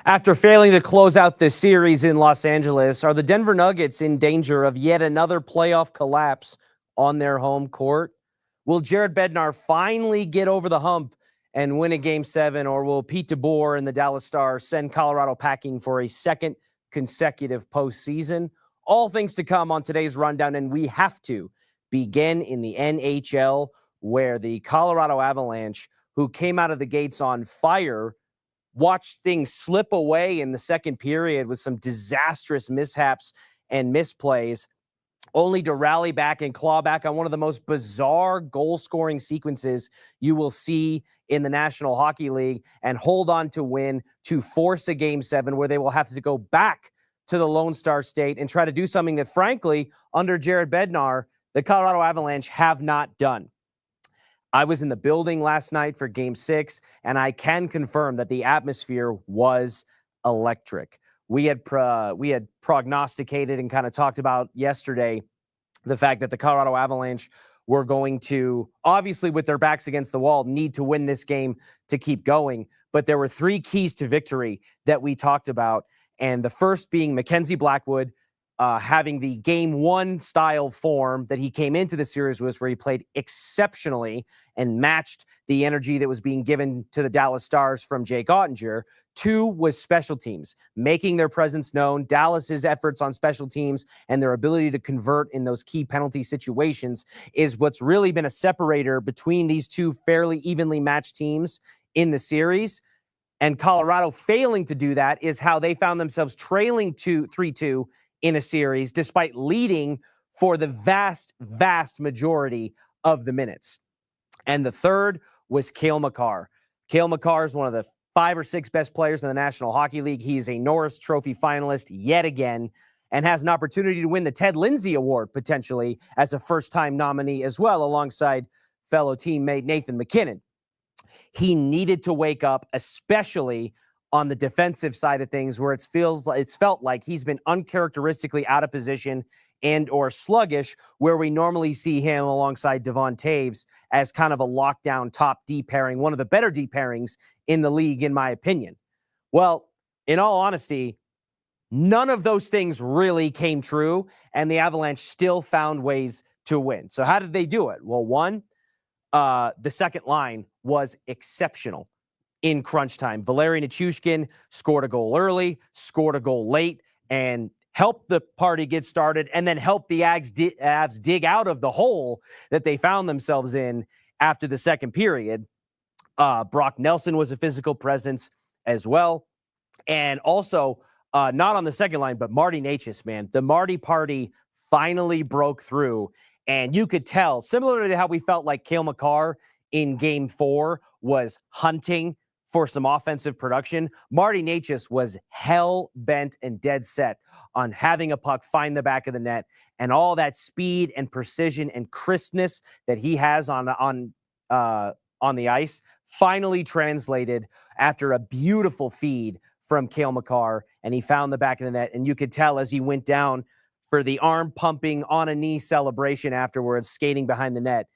After failing to close out the series in Los Angeles, are the Denver Nuggets in danger of yet another playoff collapse on their home court? Will Jared Bednar finally get over the hump and win a Game 7, or will Pete DeBoer and the Dallas Stars send Colorado packing for a second consecutive postseason? All things to come on today's rundown, and we have to begin in the NHL, where the Colorado Avalanche, who came out of the gates on fire, watched things slip away in the second period with some disastrous mishaps and misplays, only to rally back and claw back on one of the most bizarre goal-scoring sequences you will see in the National Hockey League and hold on to win to force a Game 7 where they will have to go back to the Lone Star State and try to do something that, frankly, under Jared Bednar, the Colorado Avalanche have not done. I was in the building last night for Game 6, and I can confirm that the atmosphere was electric. We had prognosticated and kind of talked about yesterday the fact that the Colorado Avalanche were going to, obviously with their backs against the wall, need to win this game to keep going. But there were three keys to victory that we talked about, and the first being Mackenzie Blackwood having the Game 1 style form that he came into the series with, where he played exceptionally and matched the energy that was being given to the Dallas Stars from Jake Ottinger. 2 was special teams, making their presence known. Dallas's efforts on special teams and their ability to convert in those key penalty situations is what's really been a separator between these two fairly evenly matched teams in the series. And Colorado failing to do that is how they found themselves trailing 3-2 in a series, despite leading for the vast majority of the minutes. And the third was Cale Makar. Cale Makar is one of the 5 or 6 best players in the National Hockey League. He's a Norris Trophy finalist yet again and has an opportunity to win the Ted Lindsay Award potentially as a first-time nominee as well, alongside fellow teammate Nathan MacKinnon. He needed to wake up, especially on the defensive side of things, where it's felt like he's been uncharacteristically out of position and or sluggish, where we normally see him alongside Devon Taves as kind of a lockdown top D pairing, one of the better D pairings in the league, in my opinion. Well, in all honesty, none of those things really came true, and the Avalanche still found ways to win. So how did they do it? Well, one, the second line was exceptional in crunch time. Valeri Nichushkin scored a goal early, scored a goal late, and helped the party get started, and then helped the Avs dig out of the hole that they found themselves in after the second period. Brock Nelson was a physical presence as well. And also, not on the second line, but Marty Necas, man. The Marty party finally broke through, and you could tell, similar to how we felt like Cale Makar in Game 4 was hunting for some offensive production, Marty Necas was hell-bent and dead set on having a puck find the back of the net, and all that speed and precision and crispness that he has on the ice finally translated after a beautiful feed from Cale Makar, and he found the back of the net, and you could tell as he went down for the arm-pumping on-a-knee celebration afterwards, skating behind the net,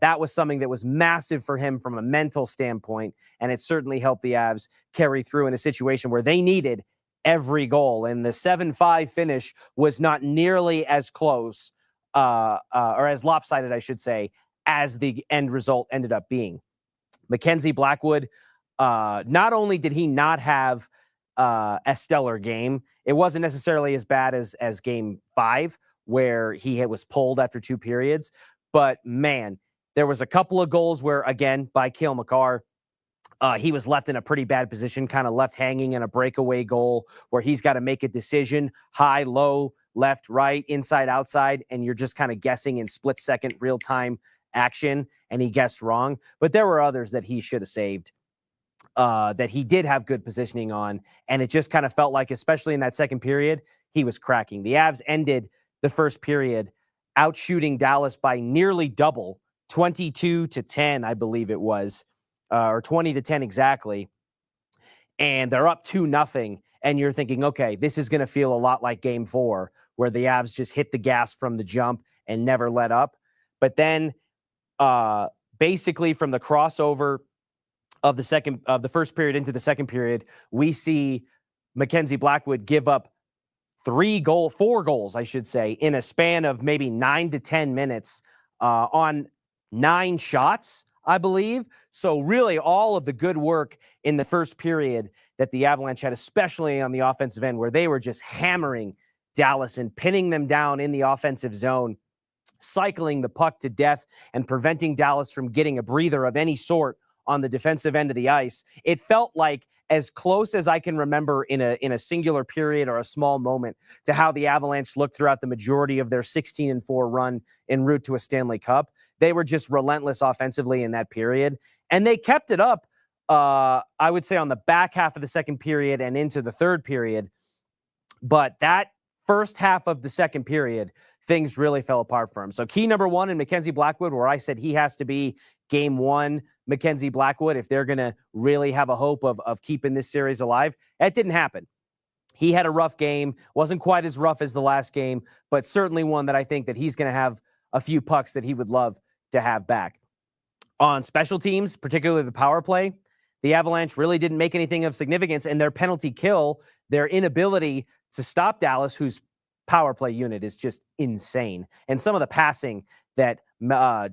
that was something that was massive for him from a mental standpoint, and it certainly helped the Avs carry through in a situation where they needed every goal. And the 7-5 finish was not nearly as close, or as lopsided, I should say, as the end result ended up being. Mackenzie Blackwood, not only did he not have a stellar game, it wasn't necessarily as bad as Game 5, where he was pulled after 2 periods, but man, there was a couple of goals where, again, by Cale Makar, he was left in a pretty bad position, kind of left hanging in a breakaway goal where he's got to make a decision, high, low, left, right, inside, outside, and you're just kind of guessing in split-second real-time action, and he guessed wrong. But there were others that he should have saved, that he did have good positioning on, and it just kind of felt like, especially in that second period, he was cracking. The Avs ended the first period outshooting Dallas by nearly double, 22-10, I believe it was, or 20-10 exactly. And they're up 2-0. And you're thinking, okay, this is going to feel a lot like Game 4, where the Avs just hit the gas from the jump and never let up. But then basically from the crossover of the first period into the second period, we see Mackenzie Blackwood give up four goals, I should say, in a span of maybe 9 to 10 minutes on 9 shots, I believe. So really all of the good work in the first period that the Avalanche had, especially on the offensive end, where they were just hammering Dallas and pinning them down in the offensive zone, cycling the puck to death and preventing Dallas from getting a breather of any sort on the defensive end of the ice. It felt like as close as I can remember in a singular period or a small moment to how the Avalanche looked throughout the majority of their 16-4 run en route to a Stanley Cup. They were just relentless offensively in that period, and they kept it up, I would say, on the back half of the second period and into the third period. But that first half of the second period, things really fell apart for him. So key number one in Mackenzie Blackwood, where I said he has to be game one Mackenzie Blackwood if they're going to really have a hope of keeping this series alive. That didn't happen. He had a rough game, wasn't quite as rough as the last game, but certainly one that I think that he's going to have a few pucks that he would love to have back. On special teams, particularly the power play, the Avalanche really didn't make anything of significance, and their penalty kill, their inability to stop Dallas, whose power play unit is just insane. And some of the passing that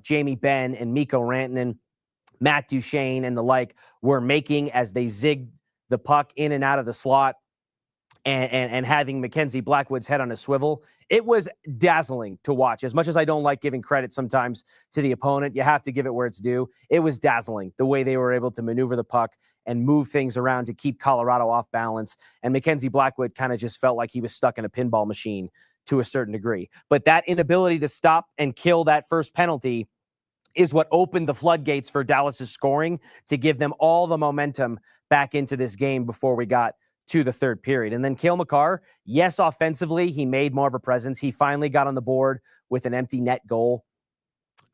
Jamie Benn and Mikko Rantanen, Matt Duchene and the like were making as they zigged the puck in and out of the slot and having Mackenzie Blackwood's head on a swivel, it was dazzling to watch. As much as I don't like giving credit sometimes to the opponent, you have to give it where it's due. It was dazzling the way they were able to maneuver the puck and move things around to keep Colorado off balance. And Mackenzie Blackwood kind of just felt like he was stuck in a pinball machine to a certain degree. But that inability to stop and kill that first penalty is what opened the floodgates for Dallas's scoring to give them all the momentum back into this game before we got to the third period. And then Cale Makar, yes, offensively, he made more of a presence. He finally got on the board with an empty net goal.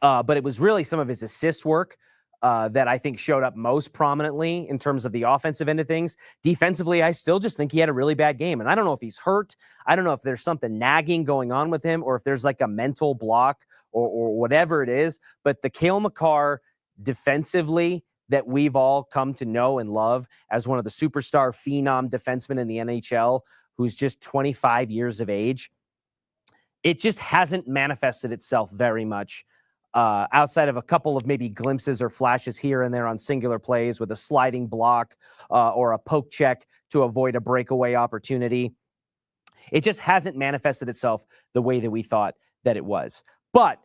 But it was really some of his assist work that I think showed up most prominently in terms of the offensive end of things. Defensively, I still just think he had a really bad game. And I don't know if he's hurt. I don't know if there's something nagging going on with him or if there's like a mental block or whatever it is. But the Cale Makar defensively that we've all come to know and love as one of the superstar phenom defensemen in the NHL, who's just 25 years of age, it just hasn't manifested itself very much outside of a couple of maybe glimpses or flashes here and there on singular plays with a sliding block or a poke check to avoid a breakaway opportunity. It just hasn't manifested itself the way that we thought that it was. But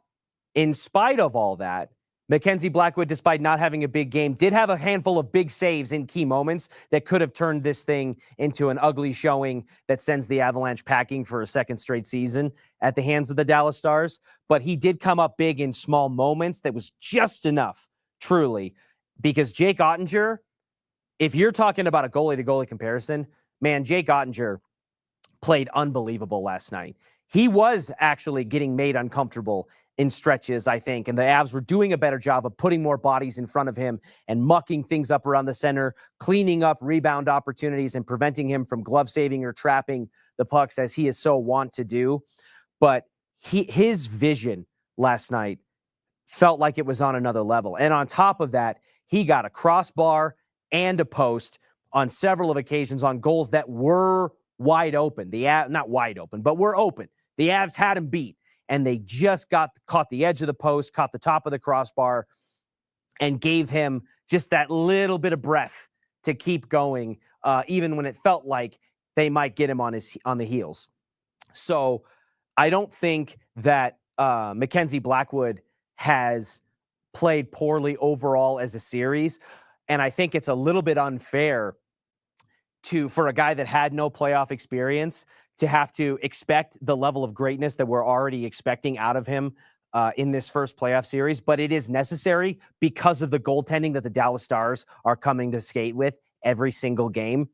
in spite of all that, Mackenzie Blackwood, despite not having a big game, did have a handful of big saves in key moments that could have turned this thing into an ugly showing that sends the Avalanche packing for a second straight season at the hands of the Dallas Stars. But he did come up big in small moments that was just enough, truly, because Jake Ottinger, if you're talking about a goalie-to-goalie comparison, man, Jake Ottinger played unbelievable last night. He was actually getting made uncomfortable in stretches, I think, and the Avs were doing a better job of putting more bodies in front of him and mucking things up around the center, cleaning up rebound opportunities and preventing him from glove saving or trapping the pucks as he is so wont to do. But his vision last night felt like it was on another level. And on top of that, he got a crossbar and a post on several of occasions on goals that were wide open. Not wide open, but were open. The Avs had him beat. And they just caught the edge of the post, caught the top of the crossbar, and gave him just that little bit of breath to keep going, even when it felt like they might get him on the heels. So I don't think that Mackenzie Blackwood has played poorly overall as a series, and I think it's a little bit unfair for a guy that had no playoff experience to have to expect the level of greatness that we're already expecting out of him in this first playoff series. But it is necessary because of the goaltending that the Dallas Stars are coming to skate with every single game.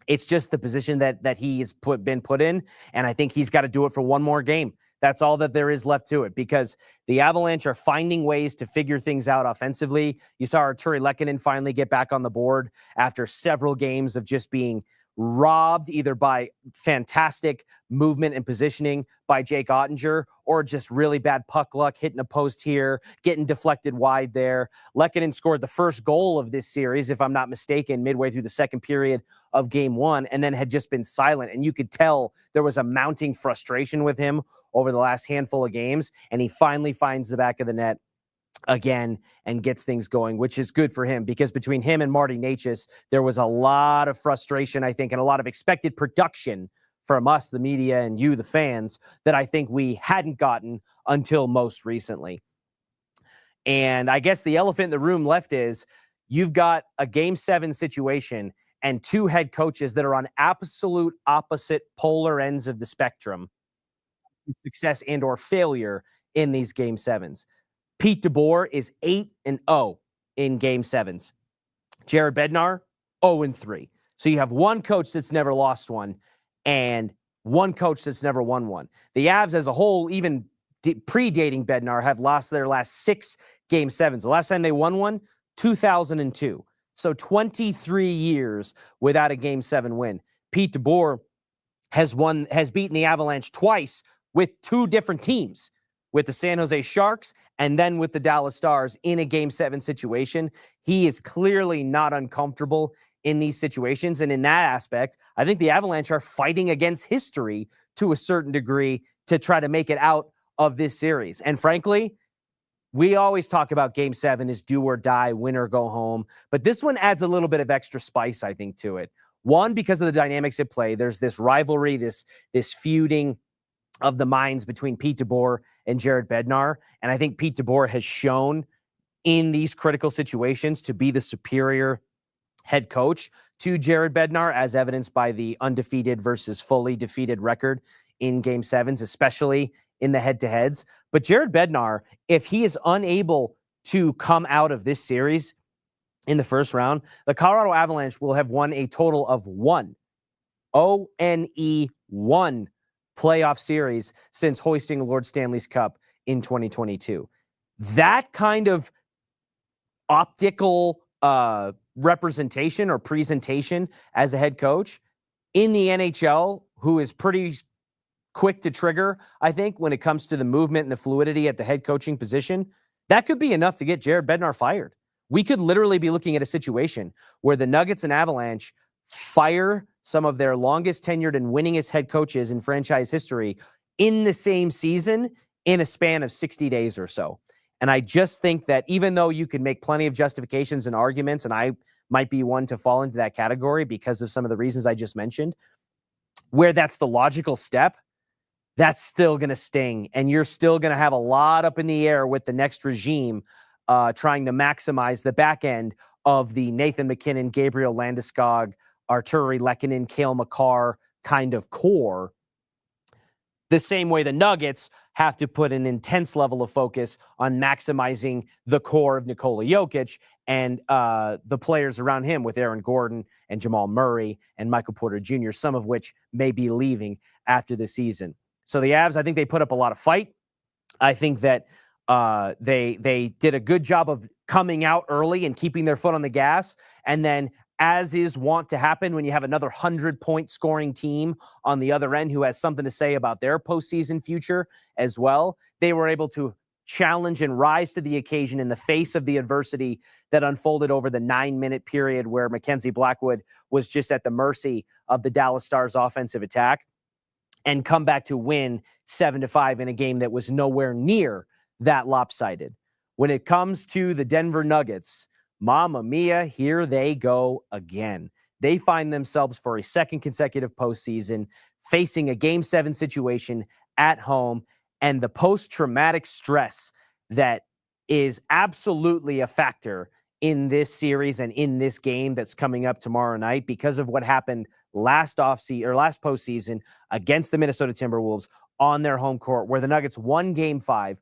It's just the position that he's been put in, and I think he's got to do it for one more game. That's all that there is left to it, because the Avalanche are finding ways to figure things out offensively. You saw Arturi Lehkonen finally get back on the board after several games of just being robbed either by fantastic movement and positioning by Jake Ottinger or just really bad puck luck, hitting a post here, getting deflected wide there. Lehkonen scored the first goal of this series, if I'm not mistaken, midway through the second period of game one, and then had just been silent. And you could tell there was a mounting frustration with him over the last handful of games, and he finally finds the back of the net again and gets things going, which is good for him, because between him and Marty Necas, there was a lot of frustration, I think, and a lot of expected production from us, the media, and you, the fans, that I think we hadn't gotten until most recently. And I guess the elephant in the room left is you've got a Game 7 situation and two head coaches that are on absolute opposite polar ends of the spectrum, success and or failure in these Game 7s. Pete DeBoer is 8-0 in Game 7s. Jared Bednar, 0-3. So you have one coach that's never lost one and one coach that's never won one. The Avs as a whole, even predating Bednar, have lost their last 6 Game 7s. The last time they won one, 2002. So 23 years without a Game 7 win. Pete DeBoer has beaten the Avalanche twice with 2 different teams, with the San Jose Sharks and then with the Dallas Stars in a Game 7 situation. He is clearly not uncomfortable in these situations. And in that aspect, I think the Avalanche are fighting against history to a certain degree to try to make it out of this series. And frankly, we always talk about Game 7 as do or die, win or go home. But this one adds a little bit of extra spice, I think, to it. One, because of the dynamics at play. There's this rivalry, this feuding of the minds between Pete DeBoer and Jared Bednar. And I think Pete DeBoer has shown in these critical situations to be the superior head coach to Jared Bednar, as evidenced by the undefeated versus fully defeated record in Game 7s, especially in the head-to-heads. But Jared Bednar, if he is unable to come out of this series in the first round, the Colorado Avalanche will have won a total of 1 ONE1 playoff series since hoisting Lord Stanley's Cup in 2022. That kind of optical representation or presentation as a head coach in the NHL, who is pretty quick to trigger, I think, when it comes to the movement and the fluidity at the head coaching position, that could be enough to get Jared Bednar fired. We could literally be looking at a situation where the Nuggets and Avalanche fire some of their longest tenured and winningest head coaches in franchise history in the same season in a span of 60 days or so. And I just think that even though you can make plenty of justifications and arguments, and I might be one to fall into that category because of some of the reasons I just mentioned, where that's the logical step, that's still going to sting. And you're still going to have a lot up in the air with the next regime trying to maximize the back end of the Nathan MacKinnon, Gabriel Landeskog, Arturi Lehkonen, Cale Makar kind of core, the same way the Nuggets have to put an intense level of focus on maximizing the core of Nikola Jokic and the players around him with Aaron Gordon and Jamal Murray and Michael Porter Jr., some of which may be leaving after the season. So the Avs, I think they put up a lot of fight. I think that they did a good job of coming out early and keeping their foot on the gas. And then, as is wont to happen when you have another 100-point scoring team on the other end who has something to say about their postseason future as well, they were able to challenge and rise to the occasion in the face of the adversity that unfolded over the 9-minute period where Mackenzie Blackwood was just at the mercy of the Dallas Stars offensive attack, and come back to win 7-5 in a game that was nowhere near that lopsided. When it comes to the Denver Nuggets, Mamma mia, here they go again. They find themselves for a second consecutive postseason facing a Game 7 situation at home, and the post-traumatic stress that is absolutely a factor in this series and in this game that's coming up tomorrow night because of what happened last postseason against the Minnesota Timberwolves on their home court, where the Nuggets won Game 5,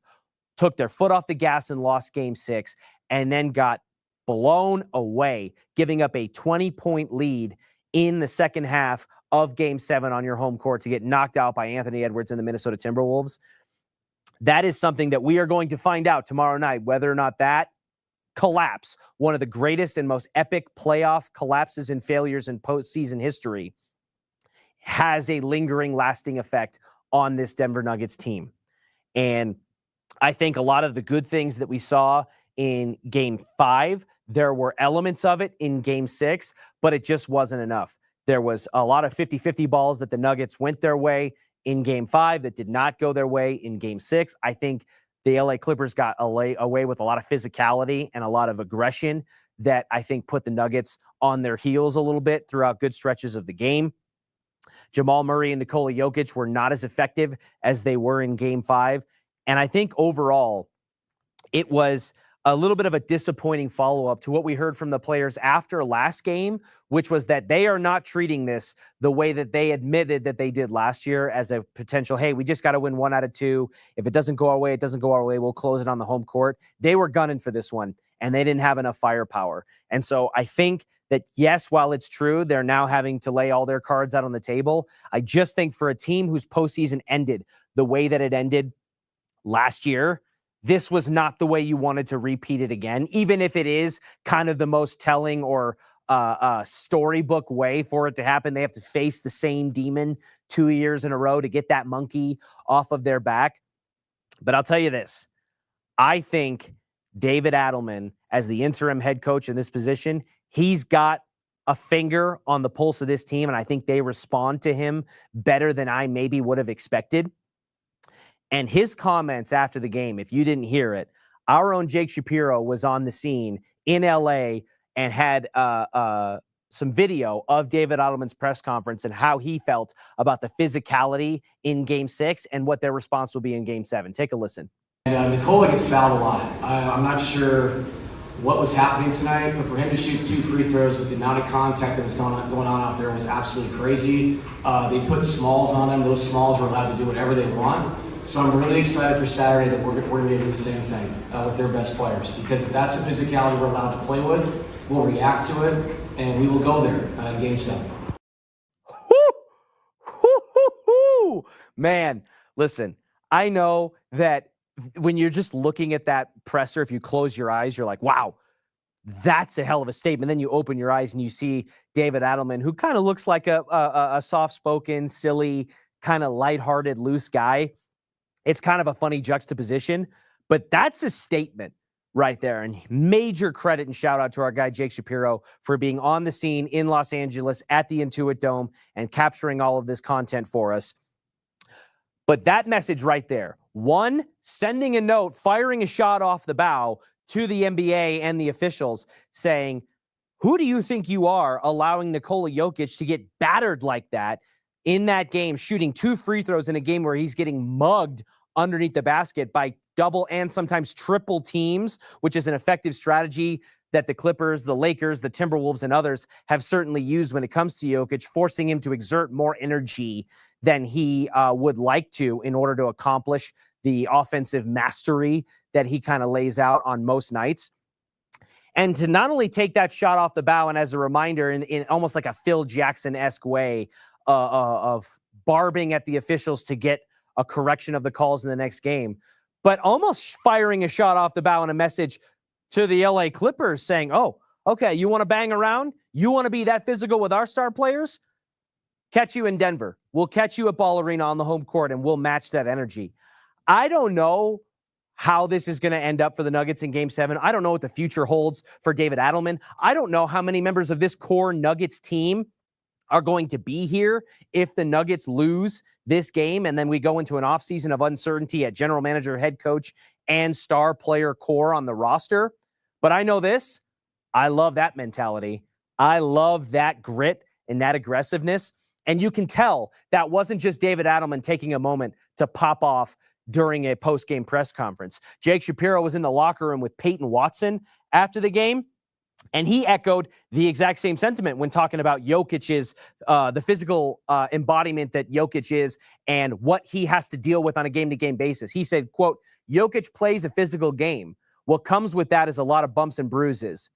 took their foot off the gas and lost Game 6, and then got blown away, giving up a 20-point lead in the second half of Game 7 on your home court to get knocked out by Anthony Edwards and the Minnesota Timberwolves. That is something that we are going to find out tomorrow night, whether or not that collapse, one of the greatest and most epic playoff collapses and failures in postseason history, has a lingering, lasting effect on this Denver Nuggets team. And I think a lot of the good things that we saw in Game 5, there were elements of it in Game 6, but it just wasn't enough. There was a lot of 50-50 balls that the Nuggets went their way in Game 5 that did not go their way in Game 6. I think the LA Clippers got away with a lot of physicality and a lot of aggression that I think put the Nuggets on their heels a little bit throughout good stretches of the game. Jamal Murray and Nikola Jokic were not as effective as they were in Game 5. And I think overall, it was a little bit of a disappointing follow-up to what we heard from the players after last game, which was that they are not treating this the way that they admitted that they did last year as a potential, hey, we just got to win 1 out of 2. If it doesn't go our way, it doesn't go our way. We'll close it on the home court. They were gunning for this one, and they didn't have enough firepower. And so I think that, yes, while it's true, they're now having to lay all their cards out on the table. I just think for a team whose postseason ended the way that it ended last year, this was not the way you wanted to repeat it again, even if it is kind of the most telling or storybook way for it to happen. They have to face the same demon 2 years in a row to get that monkey off of their back. But I'll tell you this. I think David Adelman, as the interim head coach in this position, he's got a finger on the pulse of this team, and I think they respond to him better than I maybe would have expected. And his comments after the game, if you didn't hear it, our own Jake Shapiro was on the scene in LA and had some video of David Adelman's press conference and how he felt about the physicality in Game 6 and what their response will be in Game 7. Take a listen. And Nikola gets fouled a lot. I'm not sure what was happening tonight, but for him to shoot 2 free throws with the amount of contact that was going on out there was absolutely crazy. They put smalls on them. Those smalls were allowed to do whatever they want. So I'm really excited for Saturday that we're going to do the same thing with their best players, because if that's the physicality we're allowed to play with, we'll react to it, and we will go there in Game 7. Man, listen, I know that when you're just looking at that presser, if you close your eyes, you're like, wow, that's a hell of a statement. Then you open your eyes and you see David Adelman, who kind of looks like a soft-spoken, silly, kind of lighthearted, loose guy. It's kind of a funny juxtaposition, but that's a statement right there. And major credit and shout out to our guy, Jake Shapiro, for being on the scene in Los Angeles at the Intuit Dome and capturing all of this content for us. But that message right there, one, sending a note, firing a shot off the bow to the NBA and the officials saying, who do you think you are allowing Nikola Jokic to get battered like that in that game, shooting 2 free throws in a game where he's getting mugged underneath the basket by double and sometimes triple teams, which is an effective strategy that the Clippers, the Lakers, the Timberwolves, and others have certainly used when it comes to Jokic, forcing him to exert more energy than he would like to in order to accomplish the offensive mastery that he kind of lays out on most nights. And to not only take that shot off the bow and as a reminder in almost like a Phil Jackson-esque way of barbing at the officials to get a correction of the calls in the next game, but almost firing a shot off the bow and a message to the LA Clippers saying, oh, okay, you want to bang around? You want to be that physical with our star players? Catch you in Denver. We'll catch you at Ball Arena on the home court, and we'll match that energy. I don't know how this is going to end up for the Nuggets in Game 7. I don't know what the future holds for David Adelman. I don't know how many members of this core Nuggets team are going to be here if the Nuggets lose this game, and then we go into an offseason of uncertainty at general manager, head coach, and star player core on the roster. But I know this. I love that mentality. I love that grit and that aggressiveness. And you can tell that wasn't just David Adelman taking a moment to pop off during a post-game press conference. Jake Shapiro was in the locker room with Peyton Watson after the game, and he echoed the exact same sentiment when talking about Jokic's, the physical embodiment that Jokic is and what he has to deal with on a game-to-game basis. He said, quote, Jokic plays a physical game. What comes with that is a lot of bumps and bruises.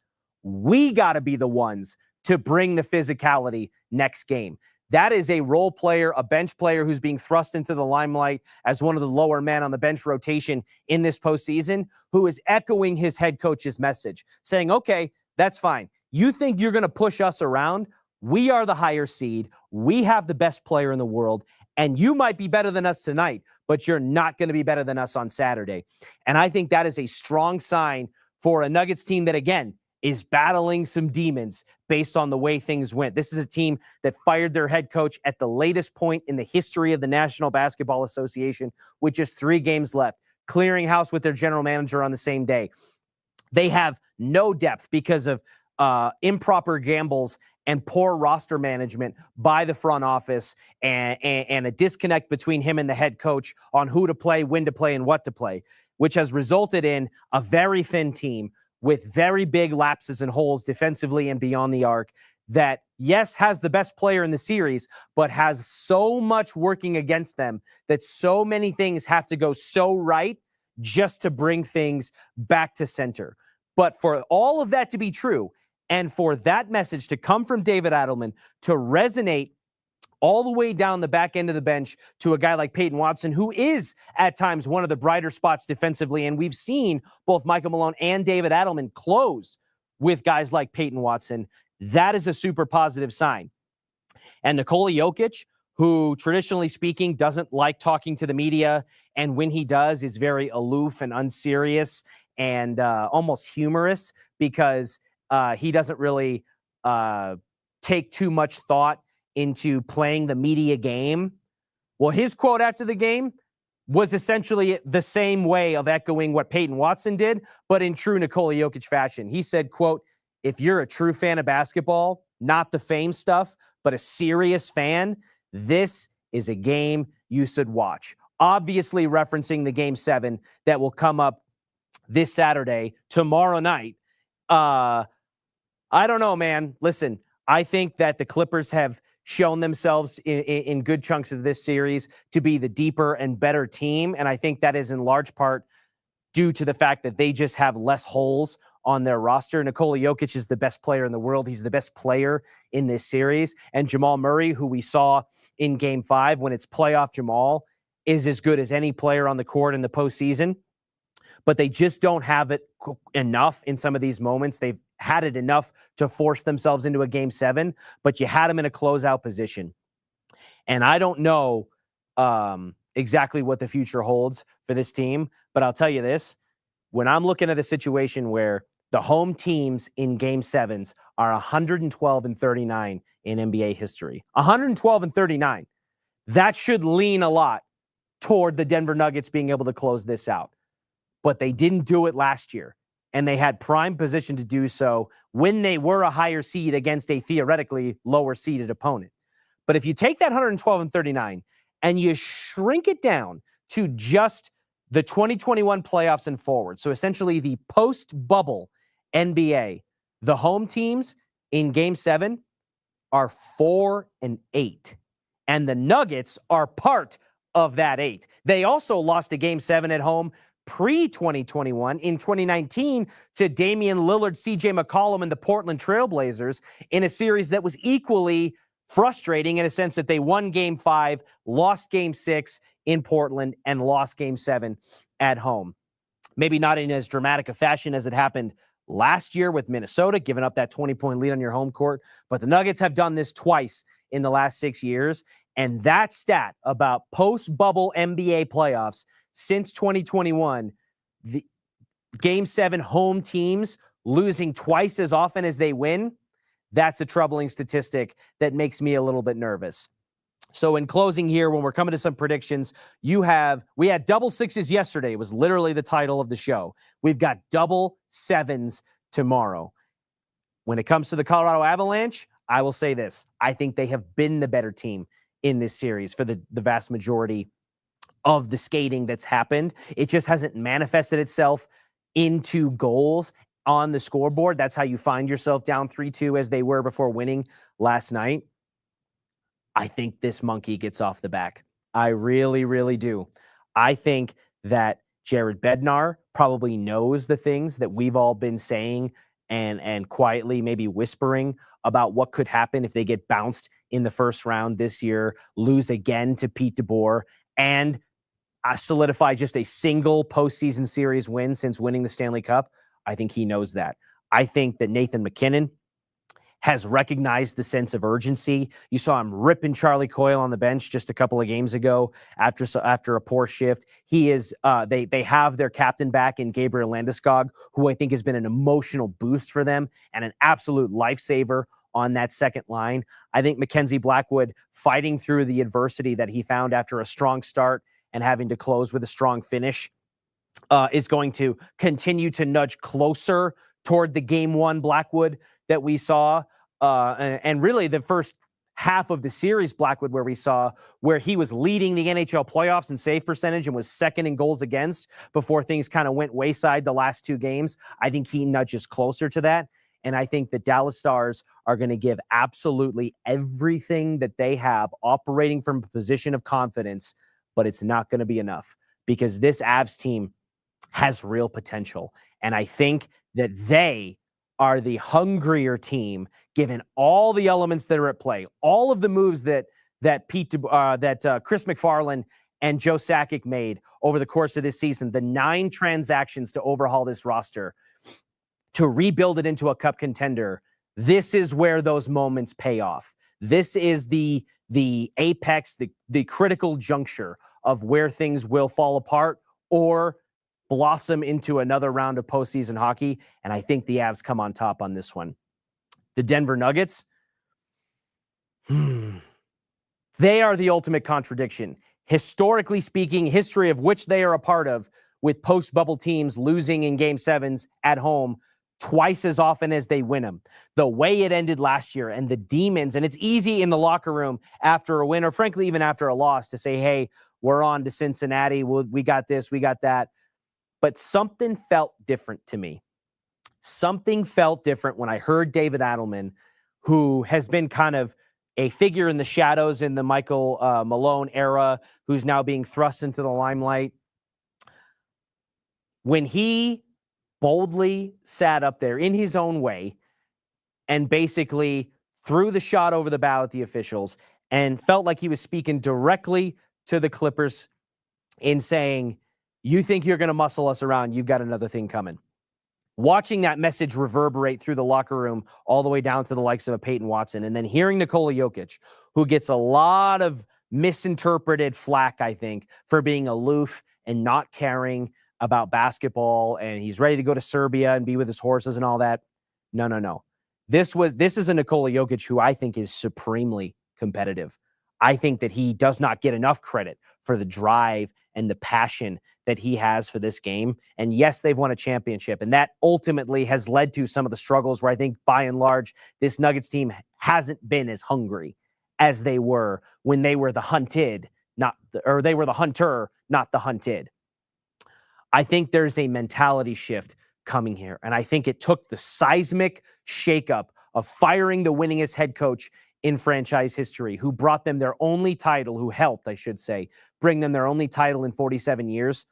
We got to be the ones to bring the physicality next game. That is a role player, a bench player who's being thrust into the limelight as one of the lower men on the bench rotation in this postseason, who is echoing his head coach's message, saying, okay, that's fine. You think you're going to push us around? We are the higher seed. We have the best player in the world, and you might be better than us tonight, but you're not going to be better than us on Saturday. And I think that is a strong sign for a Nuggets team that, again, is battling some demons based on the way things went. This is a team that fired their head coach at the latest point in the history of the National Basketball Association with just 3 games left, clearing house with their general manager on the same day. They have no depth because of improper gambles and poor roster management by the front office and a disconnect between him and the head coach on who to play, when to play, and what to play, which has resulted in a very thin team with very big lapses and holes defensively and beyond the arc that, yes, has the best player in the series, but has so much working against them that so many things have to go so right just to bring things back to center. But for all of that to be true, and for that message to come from David Adelman to resonate all the way down the back end of the bench to a guy like Peyton Watson, who is at times one of the brighter spots defensively. And we've seen both Michael Malone and David Adelman close with guys like Peyton Watson. That is a super positive sign. And Nikola Jokic, who traditionally speaking doesn't like talking to the media, and when he does is very aloof and unserious and almost humorous because he doesn't really take too much thought into playing the media game. Well, his quote after the game was essentially the same way of echoing what Peyton Watson did, but in true Nikola Jokic fashion. He said, quote, "If you're a true fan of basketball, not the fame stuff, but a serious fan, this is a game you should watch." Obviously referencing the Game 7 that will come up this Saturday, tomorrow night. I don't know, man. Listen, I think that the Clippers have shown themselves in good chunks of this series to be the deeper and better team. And I think that is in large part due to the fact that they just have less holes on their roster. Nikola Jokic is the best player in the world. He's the best player in this series. And Jamal Murray, who we saw in Game 5 when it's playoff Jamal, is as good as any player on the court in the postseason. But they just don't have it enough in some of these moments. They've had it enough to force themselves into a Game 7, but you had them in a closeout position. And I don't know exactly what the future holds for this team, but I'll tell you this. When I'm looking at a situation where the home teams in Game 7s are 112-39 in NBA history, 112-39, that should lean a lot toward the Denver Nuggets being able to close this out. But they didn't do it last year, and they had prime position to do so when they were a higher seed against a theoretically lower seeded opponent. But if you take that 112-39 and you shrink it down to just the 2021 playoffs and forward, so essentially the post-bubble NBA, the home teams in Game 7 are 4-8, and the Nuggets are part of that 8. They also lost a Game 7 at home pre-2021 in 2019 to Damian Lillard, CJ McCollum, and the Portland Trailblazers in a series that was equally frustrating in a sense that they won Game 5, lost Game 6 in Portland, and lost Game 7 at home. Maybe not in as dramatic a fashion as it happened last year with Minnesota, giving up that 20-point lead on your home court, but the Nuggets have done this twice in the last 6 years, and that stat about post-bubble NBA playoffs since 2021, the Game 7 home teams losing twice as often as they win, that's a troubling statistic that makes me a little bit nervous. So in closing here, when we're coming to some predictions, we had double sixes yesterday. It was literally the title of the show. We've got double sevens tomorrow. When it comes to the Colorado Avalanche, I will say this. I think they have been the better team in this series for the vast majority of the skating that's happened. It just hasn't manifested itself into goals on the scoreboard. That's how you find yourself down 3-2 as they were before winning last night. I think this monkey gets off the back. I really, really do. I think that Jared Bednar probably knows the things that we've all been saying and quietly maybe whispering about what could happen if they get bounced in the first round this year, lose again to Pete DeBoer, and solidify just a single postseason series win since winning the Stanley Cup. I think he knows that. I think that Nathan MacKinnon has recognized the sense of urgency. You saw him ripping Charlie Coyle on the bench just a couple of games ago after a poor shift. He is they have their captain back in Gabriel Landeskog, who I think has been an emotional boost for them and an absolute lifesaver on that second line. I think Mackenzie Blackwood, fighting through the adversity that he found after a strong start and having to close with a strong finish, is going to continue to nudge closer toward the game one Blackwood that we saw. And really the first half of the series Blackwood where he was leading the NHL playoffs in save percentage and was second in goals against before things kind of went wayside the last two games. I think he nudges closer to that. And I think the Dallas Stars are going to give absolutely everything that they have operating from a position of confidence, but it's not going to be enough because this Avs team has real potential. And I think that they are the hungrier team, given all the elements that are at play, all of the moves that Chris McFarland and Joe Sakic made over the course of this season, the 9 transactions to overhaul this roster, to rebuild it into a cup contender. This is where those moments pay off. This is the apex, the critical juncture of where things will fall apart or blossom into another round of postseason hockey. And I think the Avs come on top on this one. The Denver Nuggets, they are the ultimate contradiction. Historically speaking, history of which they are a part of, with post-bubble teams losing in Game 7s at home twice as often as they win them. The way it ended last year and the demons, and it's easy in the locker room after a win, or frankly, even after a loss, to say, hey, we're on to Cincinnati. We got this, we got that. But something felt different to me. Something felt different when I heard David Adelman, who has been kind of a figure in the shadows in the Michael Malone era, who's now being thrust into the limelight. When he boldly sat up there in his own way and basically threw the shot over the bow at the officials and felt like he was speaking directly to the Clippers in saying, you think you're going to muscle us around, you've got another thing coming. Watching that message reverberate through the locker room all the way down to the likes of a Peyton Watson, and then hearing Nikola Jokic, who gets a lot of misinterpreted flack, I think, for being aloof and not caring about basketball, and he's ready to go to Serbia and be with his horses and all that. No. This is a Nikola Jokic who I think is supremely competitive. I think that he does not get enough credit for the drive and the passion that he has for this game. And yes, they've won a championship, and that ultimately has led to some of the struggles where I think by and large, this Nuggets team hasn't been as hungry as they were when they were the hunted, they were the hunter, not the hunted. I think there's a mentality shift coming here. And I think it took the seismic shakeup of firing the winningest head coach in franchise history, who brought them their only title, who helped, I should say, bring them their only title in 47 years,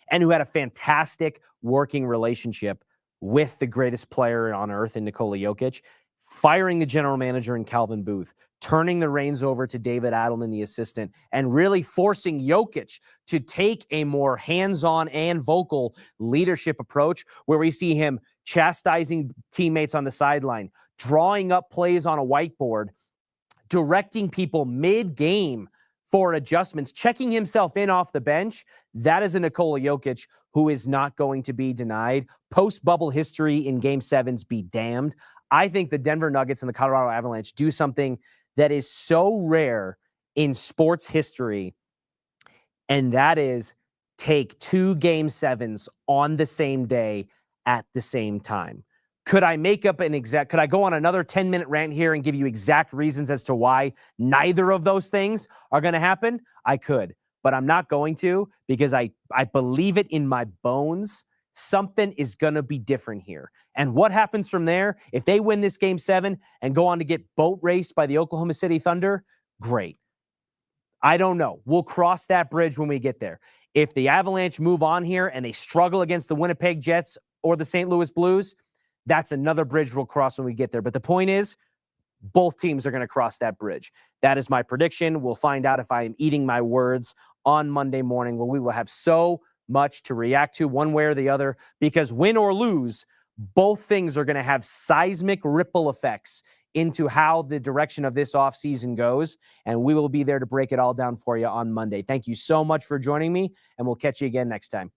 and who had a fantastic working relationship with the greatest player on earth in Nikola Jokic, firing the general manager in Calvin Booth, turning the reins over to David Adelman, the assistant, and really forcing Jokic to take a more hands-on and vocal leadership approach, where we see him chastising teammates on the sideline, drawing up plays on a whiteboard, directing people mid-game for adjustments, checking himself in off the bench. That is a Nikola Jokic who is not going to be denied. Post-bubble history in Game 7s be damned. I think the Denver Nuggets and the Colorado Avalanche do something that is so rare in sports history, and that is take 2 Game 7s on the same day at the same time. Could I could I go on another 10-minute rant here and give you exact reasons as to why neither of those things are going to happen? I could, but I'm not going to, because I believe it in my bones. Something is going to be different here. And what happens from there, if they win this Game 7 and go on to get boat raced by the Oklahoma City Thunder, great. I don't know. We'll cross that bridge when we get there. If the Avalanche move on here and they struggle against the Winnipeg Jets or the St. Louis Blues, that's another bridge we'll cross when we get there. But the point is, both teams are going to cross that bridge. That is my prediction. We'll find out if I am eating my words on Monday morning, where we will have so much to react to one way or the other, because win or lose, Both things are going to have seismic ripple effects into how the direction of this offseason goes, and we will be there to break it all down for you on Monday. Thank you so much for joining me, and we'll catch you again next time.